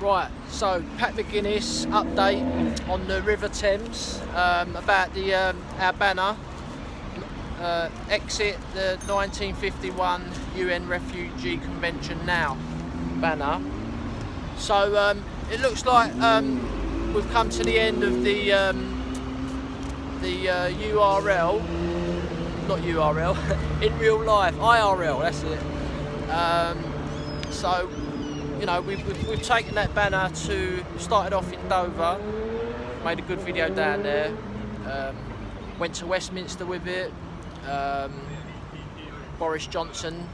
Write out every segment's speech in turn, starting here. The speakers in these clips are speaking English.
Right, so Pat McGuinness update on the River Thames about the our banner, exit the 1951 UN Refugee Convention now banner. So it looks like we've come to the end of the URL, not URL, in real life, IRL, that's it. So, you know, we've taken that banner started off in Dover, made a good video down there, went to Westminster with it. Boris Johnson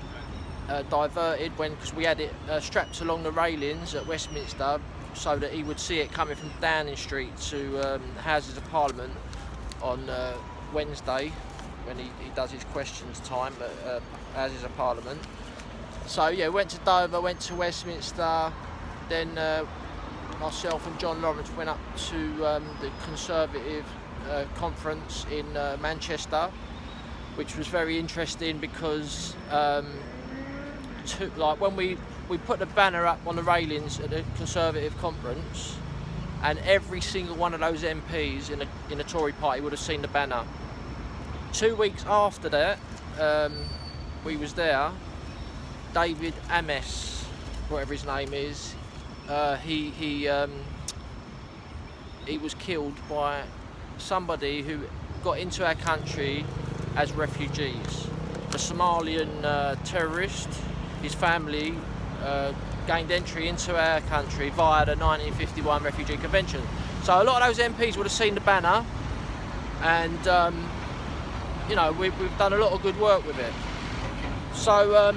diverted because we had it strapped along the railings at Westminster so that he would see it coming from Downing Street to Houses of Parliament on Wednesday when he does his questions time at Houses of Parliament. So yeah, went to Dover, went to Westminster, then myself and John Lawrence went up to the Conservative conference in Manchester, which was very interesting because like when we put the banner up on the railings at the Conservative conference, and every single one of those MPs in the Tory party would have seen the banner. 2 weeks after that, we was there. David Ames, whatever his name is, he was killed by somebody who got into our country as refugees. A Somalian terrorist, his family gained entry into our country via the 1951 Refugee Convention. So a lot of those MPs would have seen the banner, and you know, we've done a lot of good work with it. So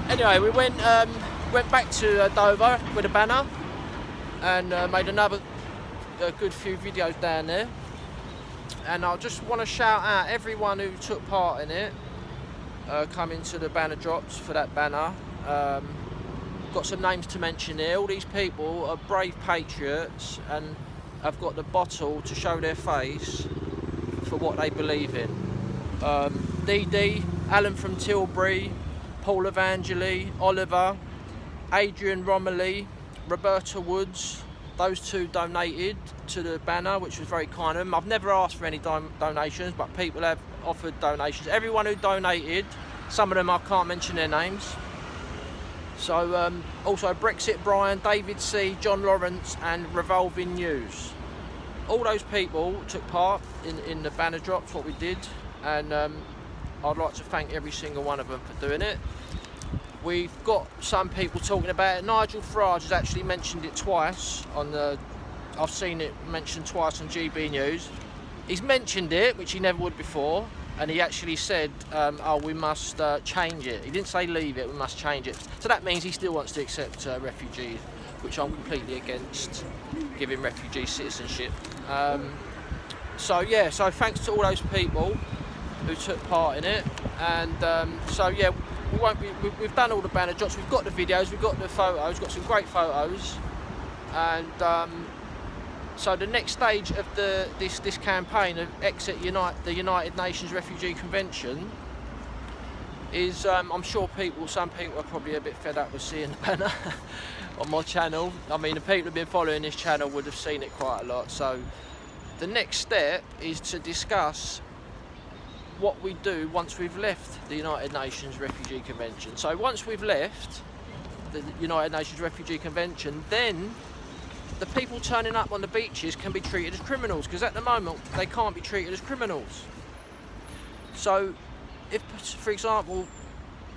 anyway, we went back to Dover with a banner and made another good few videos down there. And I just want to shout out everyone who took part in it, coming to the banner drops for that banner. Got some names to mention here. All these people are brave patriots and have got the bottle to show their face for what they believe in. Dee Dee, Alan from Tilbury, Paul Evangeli, Oliver, Adrian Romilly, Roberta Woods. Those two donated to the banner, which was very kind of them. I've never asked for any donations, but people have offered donations. Everyone who donated, some of them I can't mention their names. So also Brexit Brian, David C, John Lawrence and Revolving News. All those people took part in the banner drops, what we did, and I'd like to thank every single one of them for doing it. We've got some people talking about it. Nigel Farage has actually mentioned it twice I've seen it mentioned twice on GB News. He's mentioned it, which he never would before, and he actually said, oh, we must change it. He didn't say leave it, we must change it. So that means he still wants to accept refugees, which I'm completely against, giving refugees citizenship. So yeah, so thanks to all those people who took part in it, and so yeah, we've done all the banner drops, we've got the videos, we've got the photos, got some great photos, and so the next stage of this campaign of exit the United Nations Refugee Convention is, I'm sure some people are probably a bit fed up with seeing the banner on my channel. I mean, the people who've been following this channel would have seen it quite a lot. So the next step is to discuss what we do once we've left the United Nations Refugee Convention. So once we've left the United Nations Refugee Convention, then the people turning up on the beaches can be treated as criminals, because at the moment they can't be treated as criminals. So if, for example,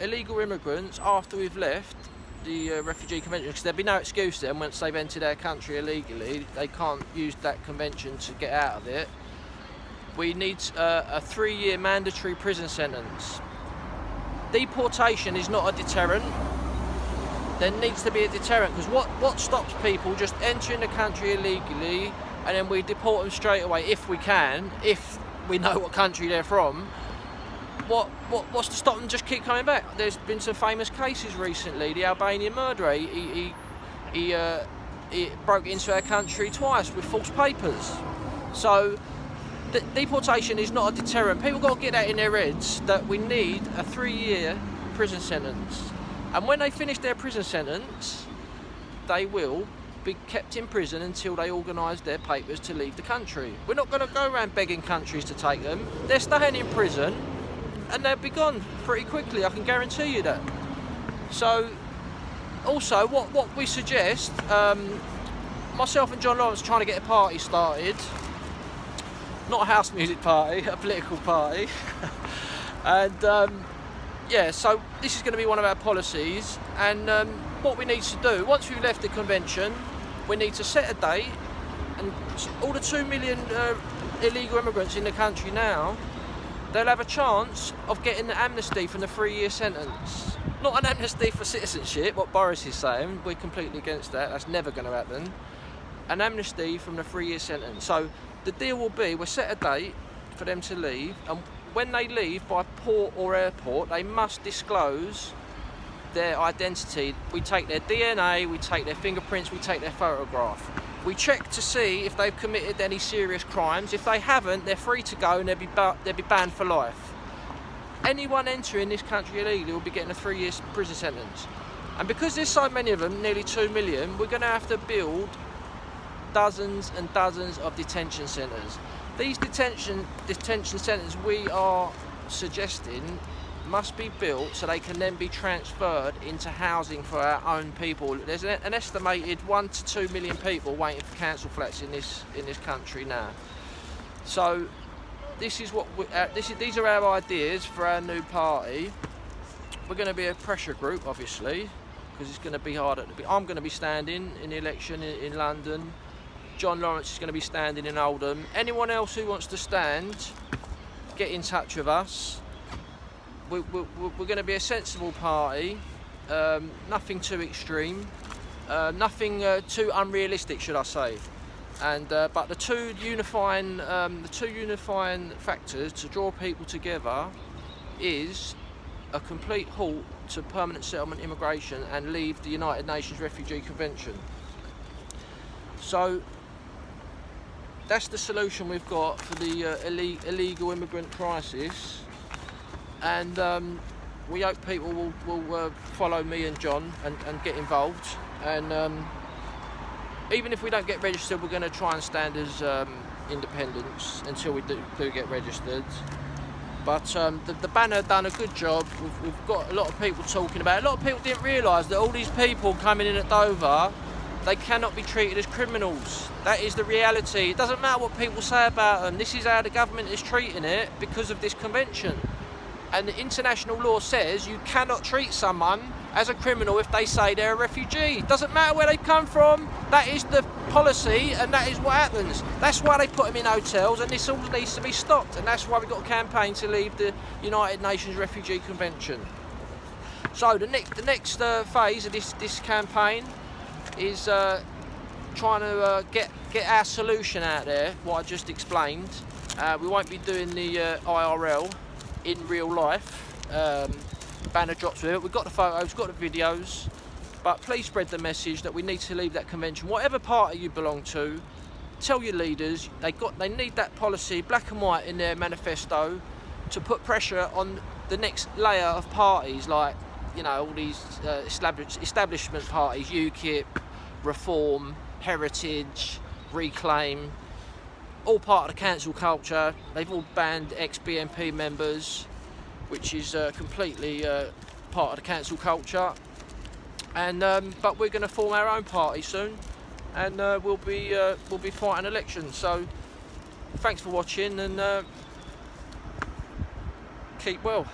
illegal immigrants, after we've left the Refugee Convention, because there'll be no excuse then once they've entered our country illegally, they can't use that convention to get out of it. We need a 3-year mandatory prison sentence. Deportation is not a deterrent. There needs to be a deterrent, because what stops people just entering the country illegally and then we deport them straight away if we can, if we know what country they're from? What's to stop them just keep coming back? There's been some famous cases recently. The Albanian murderer, he broke into our country twice with false papers. So deportation is not a deterrent. People got to get that in their heads, that we need a 3-year prison sentence. And when they finish their prison sentence, they will be kept in prison until they organise their papers to leave the country. We're not going to go around begging countries to take them. They're staying in prison and they'll be gone pretty quickly, I can guarantee you that. So, also, what we suggest, myself and John Lawrence are trying to get a party started. Not a house music party, a political party. And yeah, so this is going to be one of our policies. And what we need to do, once we've left the convention, we need to set a date, and all the 2 million illegal immigrants in the country now, they'll have a chance of getting the amnesty from the 3-year sentence. Not an amnesty for citizenship, what Boris is saying, we're completely against that, that's never going to happen. An amnesty from the 3-year sentence. So the deal will be, we'll set a date for them to leave, and when they leave by port or airport, they must disclose their identity. We take their DNA, we take their fingerprints, we take their photograph. We check to see if they've committed any serious crimes. If they haven't, they're free to go and they'll be banned for life. Anyone entering this country illegally will be getting a 3-year prison sentence. And because there's so many of them, nearly 2 million, we're going to have to build dozens and dozens of detention centres. These detention centres we are suggesting must be built so they can then be transferred into housing for our own people. There's an estimated 1 to 2 million people waiting for council flats in this country now. So this is what these are our ideas for our new party. We're going to be a pressure group, obviously, because it's going to be hard. I'm going to be standing in the election in London. John Lawrence is going to be standing in Oldham. Anyone else who wants to stand, get in touch with us. We're going to be a sensible party, nothing too extreme, nothing too unrealistic, should I say. And but the two unifying factors to draw people together is a complete halt to permanent settlement immigration and leave the United Nations Refugee Convention. So that's the solution we've got for the illegal immigrant crisis. And we hope people will follow me and John and get involved. And even if we don't get registered, we're going to try and stand as independents until we do get registered. But the banner done a good job. We've got a lot of people talking about it. A lot of people didn't realise that all these people coming in at Dover, they cannot be treated as criminals. That is the reality. It doesn't matter what people say about them. This is how the government is treating it because of this convention. And the international law says you cannot treat someone as a criminal if they say they're a refugee. It doesn't matter where they come from. That is the policy, and that is what happens. That's why they put them in hotels, and this all needs to be stopped. And that's why we've got a campaign to leave the United Nations Refugee Convention. So the next phase of this campaign is trying to get our solution out there, what I just explained. We won't be doing the IRL in real life, banner drops with it. We've got the photos, got the videos, but please spread the message that we need to leave that convention. Whatever party you belong to, tell your leaders they need that policy, black and white, in their manifesto to put pressure on the next layer of parties, like, you know, all these establishment parties, UKIP, Reform, Heritage, Reclaim, all part of the cancel culture. They've all banned ex-BNP members, which is completely part of the cancel culture. And but we're going to form our own party soon, and we'll be fighting elections. So thanks for watching, and keep well.